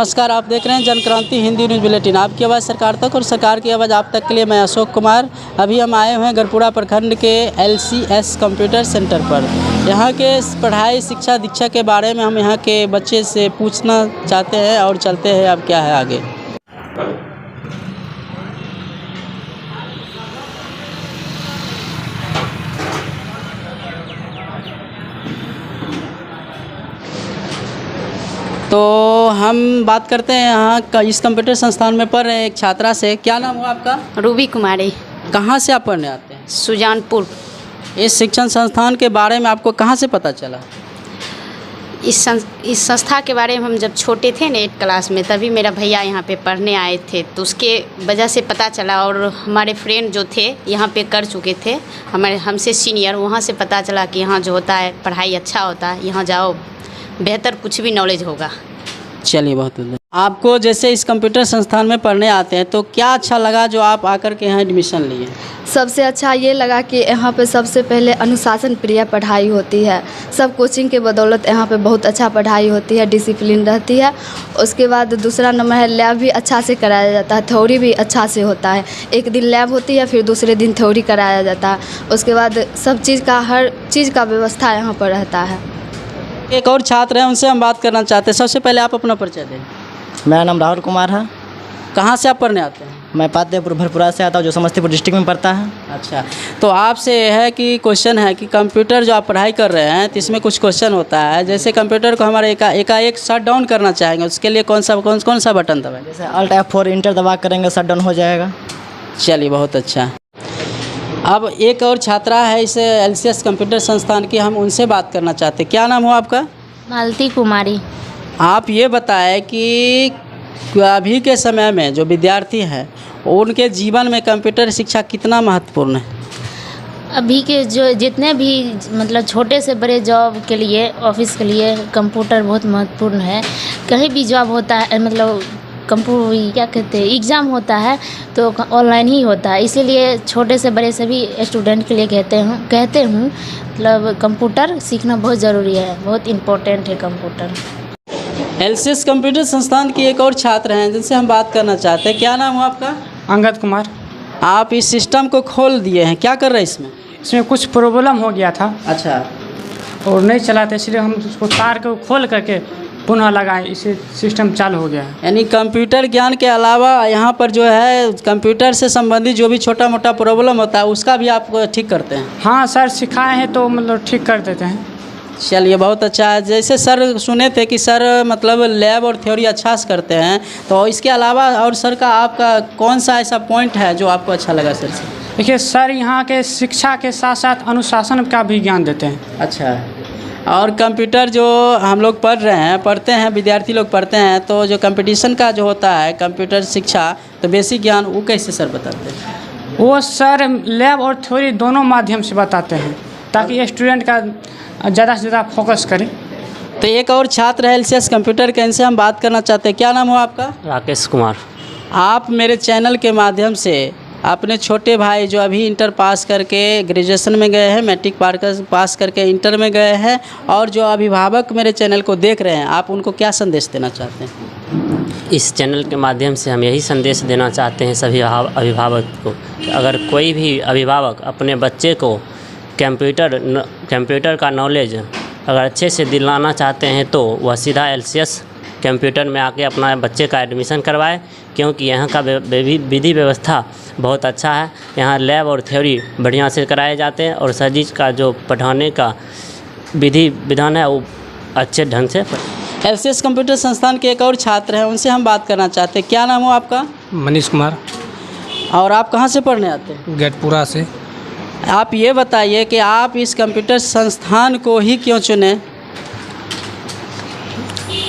नमस्कार, आप देख रहे हैं जनक्रांति हिंदी न्यूज़ बुलेटिन। आपकी आवाज़ सरकार तक और सरकार की आवाज़ आप तक के लिए मैं अशोक कुमार। अभी हम आए हुए हैं गढ़पुरा प्रखंड के LCS कंप्यूटर सेंटर पर। यहाँ के पढ़ाई शिक्षा दीक्षा के बारे में हम यहाँ के बच्चे से पूछना चाहते हैं और चलते हैं अब क्या है आगे। तो हम बात करते हैं यहाँ का इस कंप्यूटर संस्थान में पढ़ रहे एक छात्रा से। क्या नाम हुआ आपका? रूबी कुमारी। कहाँ से आप पढ़ने आते हैं? सुजानपुर। इस शिक्षण संस्थान के बारे में आपको कहाँ से पता चला? इस संस्था के बारे में हम जब छोटे थे ना 8 क्लास में, तभी मेरा भैया यहाँ पे पढ़ने आए थे, तो उसके वजह से पता चला। और हमारे फ्रेंड जो थे यहाँ पे कर चुके थे, हमारे हमसे सीनियर, वहाँ से पता चला कि यहाँ जो होता है पढ़ाई अच्छा होता है, यहाँ जाओ बेहतर कुछ भी नॉलेज होगा। चलिए, बहुत आपको जैसे इस कंप्यूटर संस्थान में पढ़ने आते हैं तो क्या अच्छा लगा जो आप आकर के यहाँ एडमिशन लिए? सबसे अच्छा ये लगा कि यहाँ पे सबसे पहले अनुशासन प्रिय पढ़ाई होती है। सब कोचिंग के बदौलत यहाँ पे बहुत अच्छा पढ़ाई होती है, डिसिप्लिन रहती है। उसके बाद दूसरा नंबर है लैब भी अच्छा से कराया जाता है, थ्योरी भी अच्छा से होता है। एक दिन लैब होती है, फिर दूसरे दिन थ्योरी कराया जाता है। उसके बाद सब चीज़ का हर चीज़ का व्यवस्था यहाँ पर रहता है। एक और छात्र हैं, उनसे हम बात करना चाहते हैं। सबसे पहले आप अपना परिचय दें। मेरा नाम राहुल कुमार है। कहाँ से आप पढ़ने आते हैं? मैं पातेपुर भरपुरा से आता हूँ, जो समस्तीपुर डिस्ट्रिक्ट में पड़ता है। अच्छा, तो आपसे है कि क्वेश्चन है कि कंप्यूटर जो आप पढ़ाई कर रहे हैं तो इसमें कुछ क्वेश्चन होता है। जैसे कंप्यूटर को हमारे एकाएक शट डाउन करना चाहेंगे, उसके लिए कौन सा बटन दबाएं? जैसे Alt F4 इंटर दबा करेंगे शट डाउन हो जाएगा। चलिए, बहुत अच्छा। अब एक और छात्रा है इस LCS कंप्यूटर संस्थान की, हम उनसे बात करना चाहते हैं। क्या नाम हुआ आपका? मालती कुमारी। आप ये बताएं कि अभी के समय में जो विद्यार्थी हैं उनके जीवन में कंप्यूटर शिक्षा कितना महत्वपूर्ण है? अभी के जो जितने भी मतलब छोटे से बड़े जॉब के लिए, ऑफिस के लिए कंप्यूटर बहुत महत्वपूर्ण है। कहीं भी जॉब होता है, मतलब क्या कहते हैं, एग्ज़ाम होता है तो ऑनलाइन ही होता है। इसीलिए छोटे से बड़े सभी स्टूडेंट के लिए कहते हूँ मतलब कंप्यूटर सीखना बहुत ज़रूरी है, बहुत इम्पोर्टेंट है कंप्यूटर। LCS कंप्यूटर संस्थान की एक और छात्र हैं जिनसे हम बात करना चाहते हैं। क्या नाम हुआ आपका? अंगद कुमार। आप इस सिस्टम को खोल दिए हैं, क्या कर रहे हैं इसमें? इसमें कुछ प्रॉब्लम हो गया था। अच्छा। और नहीं चला था, इसलिए हम उसको तार को खोल करके पुनः लगाए, इसे सिस्टम चालू हो गया है। यानी कंप्यूटर ज्ञान के अलावा यहाँ पर जो है कंप्यूटर से संबंधित जो भी छोटा मोटा प्रॉब्लम होता है उसका भी आप ठीक करते हैं? हाँ सर, सिखाए हैं तो मतलब ठीक कर देते हैं। चलिए, बहुत अच्छा है। जैसे सर सुने थे कि सर मतलब लैब और थ्योरी अच्छा से करते हैं, तो इसके अलावा और सर का आपका कौन सा ऐसा पॉइंट है जो आपको अच्छा लगा सर से? देखिए सर, यहाँ के शिक्षा के साथ साथ अनुशासन का भी ज्ञान देते हैं। अच्छा, और कंप्यूटर जो हम लोग पढ़ते हैं विद्यार्थी लोग पढ़ते हैं, तो जो कंपटीशन का जो होता है कंप्यूटर शिक्षा, तो बेसिक ज्ञान वो कैसे सर बताते हैं? वो सर लैब और थ्योरी दोनों माध्यम से बताते हैं ताकि स्टूडेंट का ज़्यादा से ज़्यादा फोकस करें। तो एक और छात्र है LCS कंप्यूटर के, इनसे हम बात करना चाहते हैं। क्या नाम हुआ आपका? राकेश कुमार। आप मेरे चैनल के माध्यम से अपने छोटे भाई जो अभी इंटर पास करके ग्रेजुएशन में गए हैं, मैट्रिक पास करके इंटर में गए हैं, और जो अभिभावक मेरे चैनल को देख रहे हैं, आप उनको क्या संदेश देना चाहते हैं? इस चैनल के माध्यम से हम यही संदेश देना चाहते हैं सभी अभिभावक को कि अगर कोई भी अभिभावक अपने बच्चे को कंप्यूटर का नॉलेज अगर अच्छे से दिलाना चाहते हैं तो वह सीधा LCS कंप्यूटर में आके अपना बच्चे का एडमिशन करवाए, क्योंकि यहाँ का विधि व्यवस्था बहुत अच्छा है। यहाँ लैब और थ्योरी बढ़िया से कराए जाते हैं और सर का जो पढ़ाने का विधि विधान है वो अच्छे ढंग से। LCS कंप्यूटर संस्थान के एक और छात्र हैं, उनसे हम बात करना चाहते हैं। क्या नाम हो आपका? मनीष कुमार। और आप कहाँ से पढ़ने आते हैं? गढ़पुरा से। आप ये बताइए कि आप इस कंप्यूटर संस्थान को ही क्यों चुने?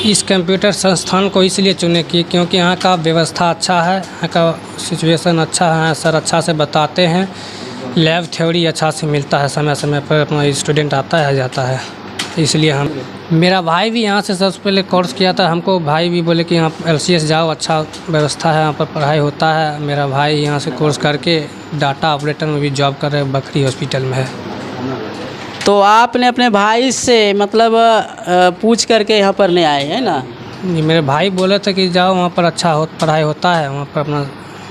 इस कंप्यूटर संस्थान को इसलिए चुने क्योंकि यहाँ का व्यवस्था अच्छा है, यहाँ का सिचुएशन अच्छा है, सर अच्छा से बताते हैं, लैब थ्योरी अच्छा से मिलता है, समय समय पर अपना स्टूडेंट आता है जाता है, इसलिए हम। मेरा भाई भी यहाँ से सबसे पहले कोर्स किया था, हमको भाई भी बोले कि यहाँ LCS जाओ, अच्छा व्यवस्था है, यहाँ पर पढ़ाई होता है। मेरा भाई यहाँ से कोर्स करके डाटा ऑपरेटर में भी जॉब कर रहे हैं, बकरी हॉस्पिटल में है। तो आपने अपने भाई से मतलब पूछ करके यहाँ पर नहीं आए हैं ना? जी मेरे भाई बोले थे कि जाओ वहाँ पर अच्छा पढ़ाई होता है, वहाँ पर अपना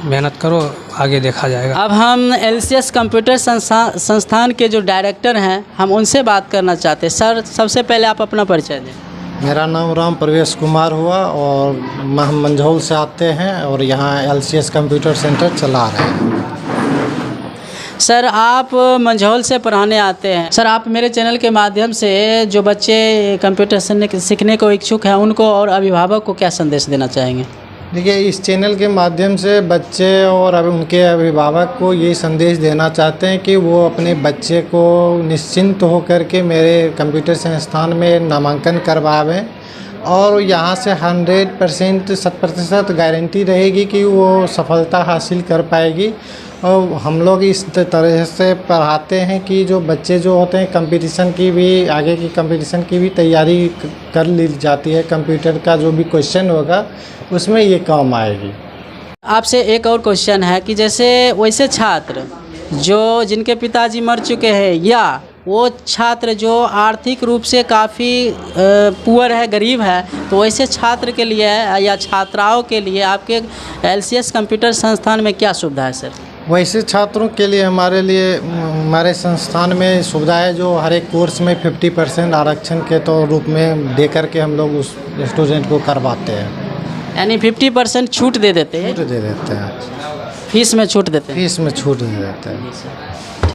मेहनत करो, आगे देखा जाएगा। अब हम LCS कंप्यूटर संस्थान के जो डायरेक्टर हैं हम उनसे बात करना चाहते हैं। सर सबसे पहले आप अपना परिचय दें। मेरा नाम राम प्रवेश कुमार हुआ और हम मंझौल से आते हैं और यहाँ LCS कंप्यूटर सेंटर चला रहे हैं। सर आप मंझौल से पढ़ाने आते हैं। सर आप मेरे चैनल के माध्यम से जो बच्चे कंप्यूटर सीखने को इच्छुक हैं उनको और अभिभावक को क्या संदेश देना चाहेंगे? देखिए, इस चैनल के माध्यम से बच्चे और अब उनके अभिभावक को ये संदेश देना चाहते हैं कि वो अपने बच्चे को निश्चिंत होकर के मेरे कंप्यूटर संस्थान में नामांकन करवावें और यहाँ से 100% 100% गारंटी रहेगी कि वो सफलता हासिल कर पाएगी। और हम लोग इस तरह से पढ़ाते हैं कि जो बच्चे जो होते हैं कंपटीशन की भी, आगे की कंपटीशन की भी तैयारी कर ली जाती है। कंप्यूटर का जो भी क्वेश्चन होगा उसमें ये काम आएगी। आपसे एक और क्वेश्चन है कि जैसे वैसे छात्र जो जिनके पिताजी मर चुके हैं या वो छात्र जो आर्थिक रूप से काफ़ी पुअर है, गरीब है, तो वैसे छात्र के लिए या छात्राओं के लिए आपके LCS कंप्यूटर संस्थान में क्या सुविधा है सर? वैसे छात्रों के लिए हमारे संस्थान में सुविधा है जो हर एक कोर्स में 50% आरक्षण के तो रूप में दे करके हम लोग उस स्टूडेंट को करवाते हैं। यानी 50% छूट दे देते हैं? छूट दे देते हैं, फीस में छूट देते हैं? फीस में छूट दे देते हैं।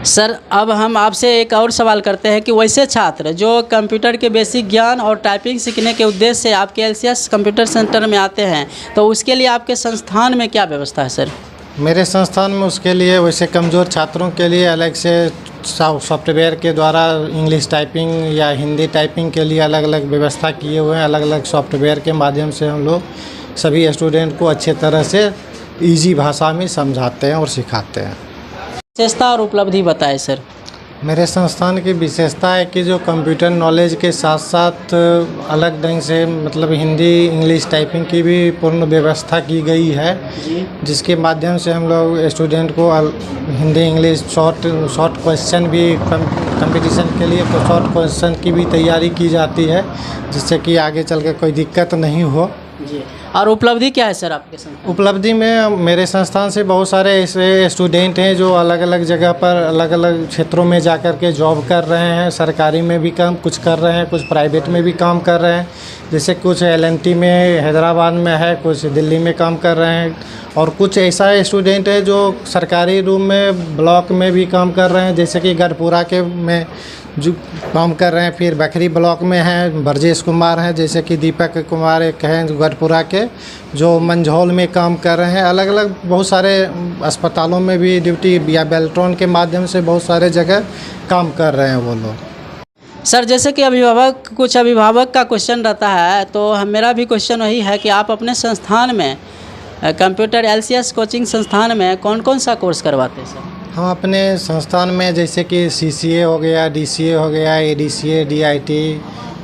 सर अब हम आपसे एक और सवाल करते हैं कि वैसे छात्र जो कंप्यूटर के बेसिक ज्ञान और टाइपिंग सीखने के उद्देश्य से आपके LCS कंप्यूटर सेंटर में आते हैं तो उसके लिए आपके संस्थान में क्या व्यवस्था है सर? मेरे संस्थान में उसके लिए वैसे कमज़ोर छात्रों के लिए अलग से सॉफ्टवेयर के द्वारा इंग्लिश टाइपिंग या हिंदी टाइपिंग के लिए अलग अलग व्यवस्था किए हुए हैं। अलग अलग सॉफ्टवेयर के माध्यम से हम लोग सभी स्टूडेंट को अच्छे तरह से इजी भाषा में समझाते हैं और सिखाते हैं। विशेषता और उपलब्धि बताएं सर। मेरे संस्थान की विशेषता है कि जो कंप्यूटर नॉलेज के साथ साथ अलग ढंग से मतलब हिंदी इंग्लिश टाइपिंग की भी पूर्ण व्यवस्था की गई है, जिसके माध्यम से हम लोग स्टूडेंट को हिंदी इंग्लिश शॉर्ट क्वेश्चन भी कंपटीशन के लिए शॉर्ट क्वेश्चन की भी तैयारी की जाती है, जिससे कि आगे चल के कोई दिक्कत नहीं हो। जी, और उपलब्धि क्या है सर आपके संस्थान? उपलब्धि में मेरे संस्थान से बहुत सारे ऐसे स्टूडेंट हैं जो अलग अलग जगह पर अलग अलग क्षेत्रों में जाकर के जॉब कर रहे हैं। सरकारी में भी काम कुछ कर रहे हैं, कुछ प्राइवेट में भी काम कर रहे हैं। जैसे कुछ LNT में हैदराबाद में है, कुछ दिल्ली में काम कर रहे हैं और कुछ ऐसा स्टूडेंट है जो सरकारी रूम में ब्लॉक में भी काम कर रहे हैं, जैसे कि गढ़पुरा के में जो काम कर रहे हैं। फिर बखरी ब्लॉक में हैं ब्रजेश कुमार हैं, जैसे कि दीपक कुमार एक हैं गढ़पुरा के जो मंझौल में काम कर रहे हैं। अलग अलग बहुत सारे अस्पतालों में भी ड्यूटी या बेल्ट्रॉन के माध्यम से बहुत सारे जगह काम कर रहे हैं वो लोग। सर जैसे कि कुछ अभिभावक का क्वेश्चन रहता है, तो मेरा भी क्वेश्चन वही है कि आप अपने संस्थान में कंप्यूटर LCS कोचिंग संस्थान में कौन कौन सा कोर्स करवाते हैं सर? हम अपने संस्थान में जैसे कि CCA हो गया, DCA हो गया, ADCA, DIT,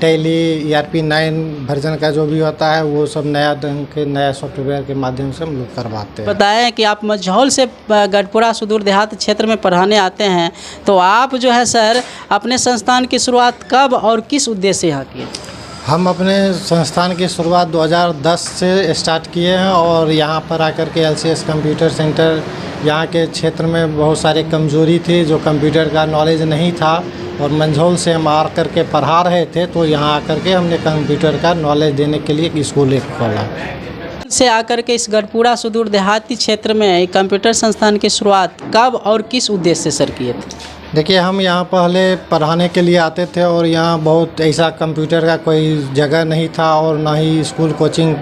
tally, ERP 9 version का जो भी होता है वो सब नया ढंग के नया सॉफ्टवेयर के माध्यम से हम लोग करवाते हैं। बताएं कि आप मंझौल से गढ़पुरा सुदूर देहात क्षेत्र में पढ़ाने आते हैं, तो आप जो है सर अपने संस्थान की शुरुआत कब और किस उद्देश्य से यहाँ किए? हम अपने संस्थान की शुरुआत 2010 से स्टार्ट किए हैं और यहाँ पर आकर के LCS कंप्यूटर सेंटर यहाँ के क्षेत्र में बहुत सारी कमजोरी थी, जो कंप्यूटर का नॉलेज नहीं था और मंझौल से हम आ कर के पढ़ा रहे थे, तो यहाँ आकर के हमने कंप्यूटर का नॉलेज देने के लिए एक स्कूल खोला। से आकर के इस गढ़पुरा सुदूर देहाती क्षेत्र में कंप्यूटर संस्थान की शुरुआत कब और किस उद्देश्य से सर किए थे? देखिए, हम यहाँ पहले पढ़ाने के लिए आते थे और यहाँ बहुत ऐसा कंप्यूटर का कोई जगह नहीं था और ना ही स्कूल कोचिंग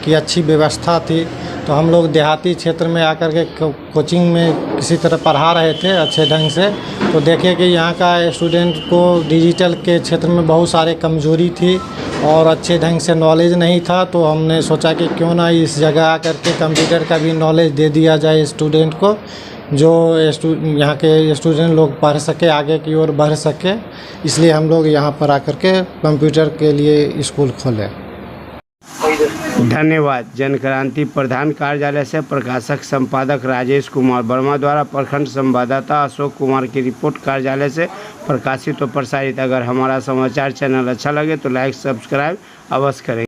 की अच्छी व्यवस्था थी, तो हम लोग देहाती क्षेत्र में आकर के कोचिंग में किसी तरह पढ़ा रहे थे अच्छे ढंग से। तो देखिए कि यहाँ का स्टूडेंट को डिजिटल के क्षेत्र में बहुत सारे कमजोरी थी और अच्छे ढंग से नॉलेज नहीं था, तो हमने सोचा कि क्यों ना इस जगह आकर के कंप्यूटर का भी नॉलेज दे दिया जाए स्टूडेंट को, जो यहाँ के स्टूडेंट लोग पढ़ सके, आगे की ओर बढ़ सके। इसलिए हम लोग यहाँ पर आकर के कंप्यूटर के लिए स्कूल खोले। धन्यवाद। जनक्रांति प्रधान कार्यालय से प्रकाशक संपादक राजेश कुमार वर्मा द्वारा प्रखंड संवाददाता अशोक कुमार की रिपोर्ट कार्यालय से प्रकाशित और प्रसारित। अगर हमारा समाचार चैनल अच्छा लगे तो लाइक सब्सक्राइब अवश्य करें।